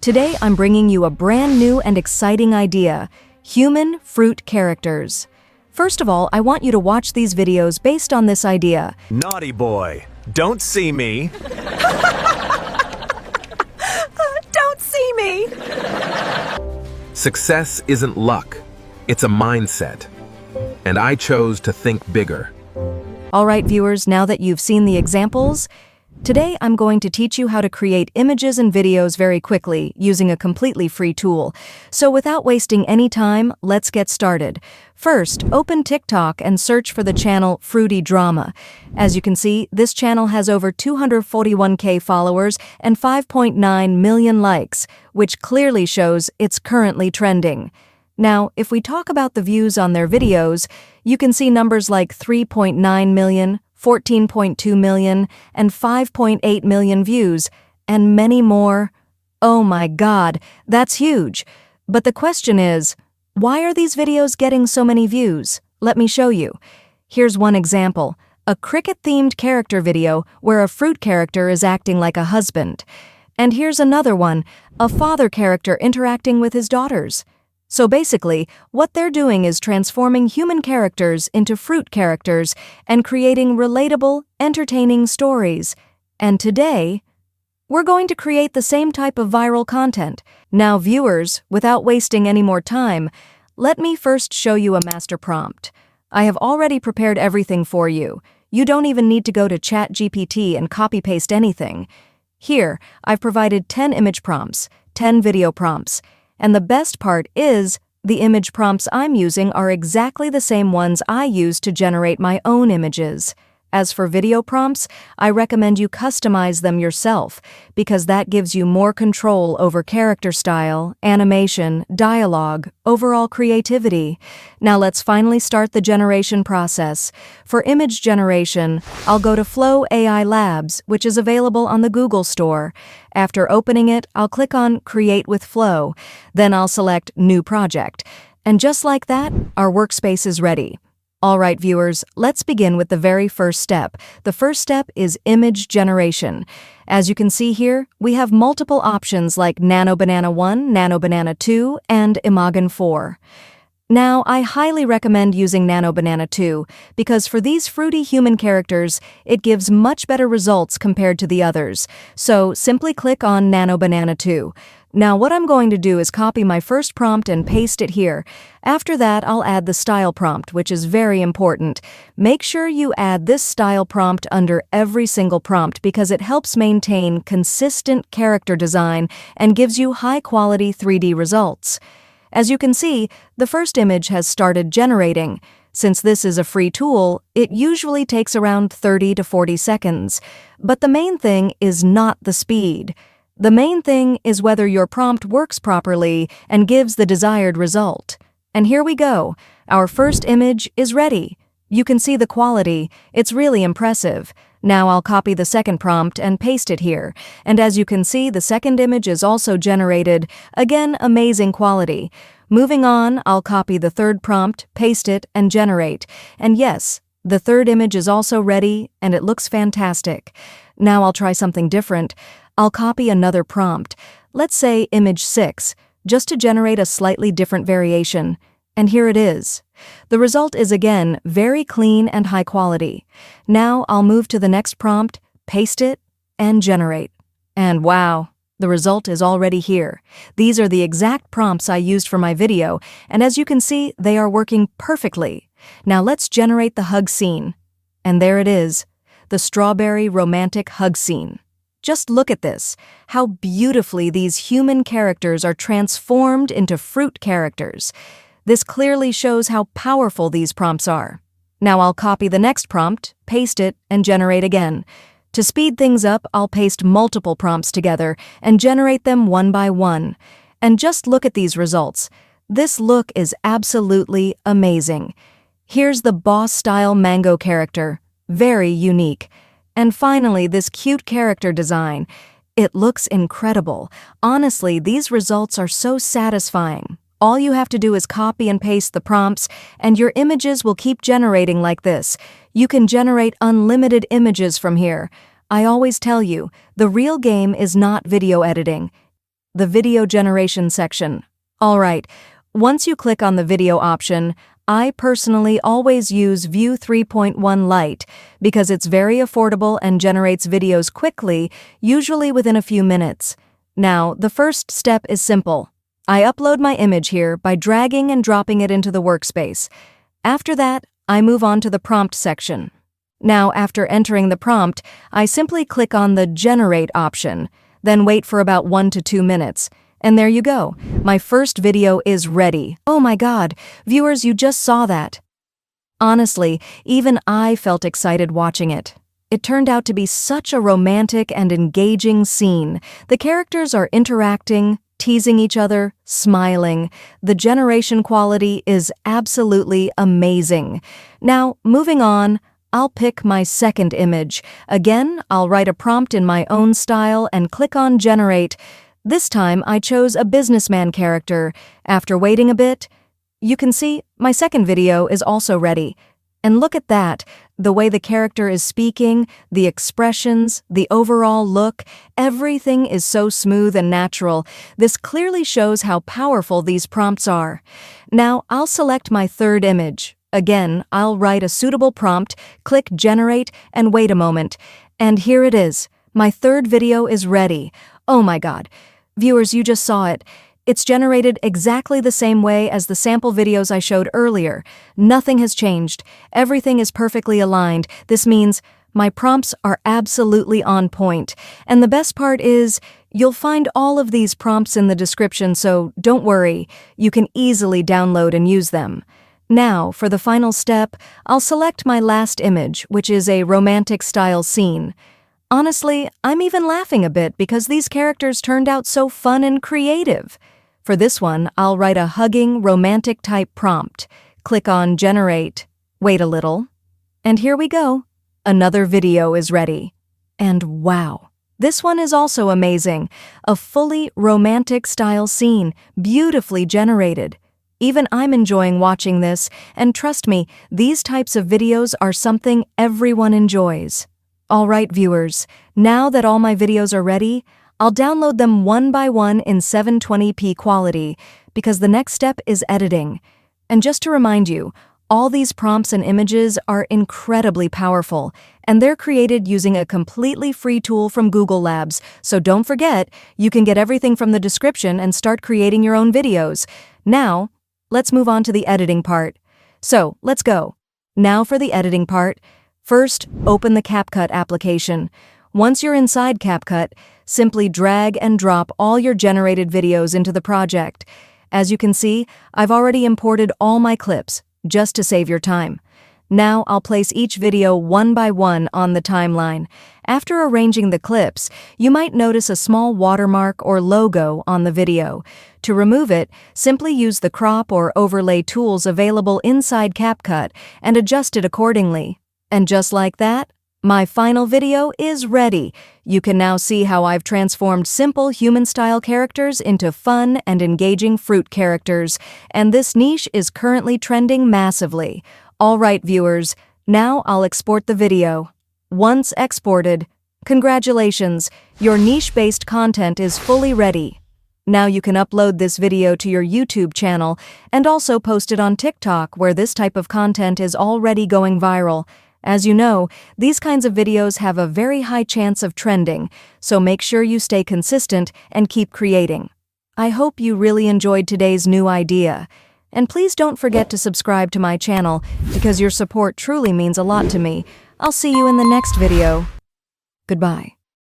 Today I'm bringing you a brand new and exciting idea: human fruit characters. First of all, I want you to watch these videos based on this idea. Naughty boy, don't see me. Don't see me! Success isn't luck, it's a mindset. And I chose to think bigger. All right, viewers, now that you've seen the examples, today I'm going to teach you how to create images and videos very quickly using a completely free tool. So without wasting any time, let's get started. First, open TikTok and search for the channel Fruity Drama. As you can see, this channel has over 241K followers and 5.9 million likes, which clearly shows it's currently trending. Now, if we talk about the views on their videos, you can see numbers like 3.9 million, 14.2 million, and 5.8 million views, and many more. Oh my God, that's huge. But the question is, why are these videos getting so many views? Let me show you. Here's one example: a cricket-themed character video where a fruit character is acting like a husband. And here's another one, a father character interacting with his daughters. So basically, what they're doing is transforming human characters into fruit characters and creating relatable, entertaining stories. And today, we're going to create the same type of viral content. Now, viewers, without wasting any more time, let me first show you a master prompt. I have already prepared everything for you. You don't even need to go to ChatGPT and copy-paste anything. Here, I've provided 10 image prompts, 10 video prompts. And the best part is, the image prompts I'm using are exactly the same ones I use to generate my own images. As for video prompts, I recommend you customize them yourself, because that gives you more control over character style, animation, dialogue, overall creativity. Now let's finally start the generation process. For image generation, I'll go to Flow AI Labs, which is available on the Google Store. After opening it, I'll click on Create with Flow. Then I'll select New Project. And just like that, our workspace is ready. All right, viewers, let's begin with the very first step. The first step is image generation. As you can see here, we have multiple options like Nano Banana 1, Nano Banana 2, and Imagen 4. Now, I highly recommend using Nano Banana 2 because for these fruity human characters, it gives much better results compared to the others. So simply click on Nano Banana 2. Now what I'm going to do is copy my first prompt and paste it here. After that, I'll add the style prompt, which is very important. Make sure you add this style prompt under every single prompt because it helps maintain consistent character design and gives you high-quality 3D results. As you can see, the first image has started generating. Since this is a free tool, it usually takes around 30 to 40 seconds. But the main thing is not the speed. The main thing is whether your prompt works properly and gives the desired result. And here we go. Our first image is ready. You can see the quality. It's really impressive. Now I'll copy the second prompt and paste it here. And as you can see, the second image is also generated. Again, amazing quality. Moving on, I'll copy the third prompt, paste it, and generate. And yes, the third image is also ready, and it looks fantastic. Now I'll try something different. I'll copy another prompt, let's say image 6, just to generate a slightly different variation. And here it is. The result is again very clean and high quality. Now I'll move to the next prompt, paste it, and generate. And wow, the result is already here. These are the exact prompts I used for my video, and as you can see, they are working perfectly. Now let's generate the hug scene. And there it is, the strawberry romantic hug scene. Just look at this, how beautifully these human characters are transformed into fruit characters. This clearly shows how powerful these prompts are. Now I'll copy the next prompt, paste it, and generate again. To speed things up, I'll paste multiple prompts together and generate them one by one. And just look at these results. This look is absolutely amazing. Here's the boss-style mango character, very unique. And finally, this cute character design. It looks incredible. Honestly, these results are so satisfying. All you have to do is copy and paste the prompts, and your images will keep generating like this. You can generate unlimited images from here. I always tell you, the real game is not video editing. the video generation section. All right, once you click on the video option, I personally always use View 3.1 Lite because it's very affordable and generates videos quickly, usually within a few minutes. Now, the first step is simple. I upload my image here by dragging and dropping it into the workspace. After that, I move on to the prompt section. Now, after entering the prompt, I simply click on the Generate option, then wait for about 1 to 2 minutes. And there you go. My first video is ready. Oh my God, viewers, you just saw that. Honestly, even I felt excited watching it. It turned out to be such a romantic and engaging scene. The characters are interacting, teasing each other, smiling. The generation quality is absolutely amazing. Now, moving on, I'll pick my second image. Again, I'll write a prompt in my own style and click on Generate. This time, I chose a businessman character. After waiting a bit, you can see my second video is also ready. And look at that, the way the character is speaking, the expressions, the overall look, everything is so smooth and natural. This clearly shows how powerful these prompts are. Now, I'll select my third image. Again, I'll write a suitable prompt, click Generate, and wait a moment. And here it is. My third video is ready. Oh my God. Viewers, you just saw it. It's generated exactly the same way as the sample videos I showed earlier. Nothing has changed. Everything is perfectly aligned. This means my prompts are absolutely on point. And the best part is, you'll find all of these prompts in the description, so don't worry. You can easily download and use them. Now, for the final step, I'll select my last image, which is a romantic-style scene. Honestly, I'm even laughing a bit because these characters turned out so fun and creative. For this one, I'll write a hugging, romantic-type prompt. Click on Generate. Wait a little. And here we go. Another video is ready. And wow, this one is also amazing. A fully romantic-style scene, beautifully generated. Even I'm enjoying watching this, and trust me, these types of videos are something everyone enjoys. All right, viewers, now that all my videos are ready, I'll download them one by one in 720p quality because the next step is editing. And just to remind you, all these prompts and images are incredibly powerful, and they're created using a completely free tool from Google Labs, so don't forget, you can get everything from the description and start creating your own videos. Now, let's move on to the editing part. So, let's go. Now for the editing part. First, open the CapCut application. Once you're inside CapCut, simply drag and drop all your generated videos into the project. As you can see, I've already imported all my clips, just to save your time. Now I'll place each video one by one on the timeline. After arranging the clips, you might notice a small watermark or logo on the video. To remove it, simply use the crop or overlay tools available inside CapCut and adjust it accordingly. And just like that, my final video is ready. You can now see how I've transformed simple human-style characters into fun and engaging fruit characters, and this niche is currently trending massively. All right, viewers, now I'll export the video. Once exported, congratulations, your niche-based content is fully ready. Now you can upload this video to your YouTube channel and also post it on TikTok, where this type of content is already going viral. As you know, these kinds of videos have a very high chance of trending, so make sure you stay consistent and keep creating. I hope you really enjoyed today's new idea. And please don't forget to subscribe to my channel, because your support truly means a lot to me. I'll see you in the next video. Goodbye.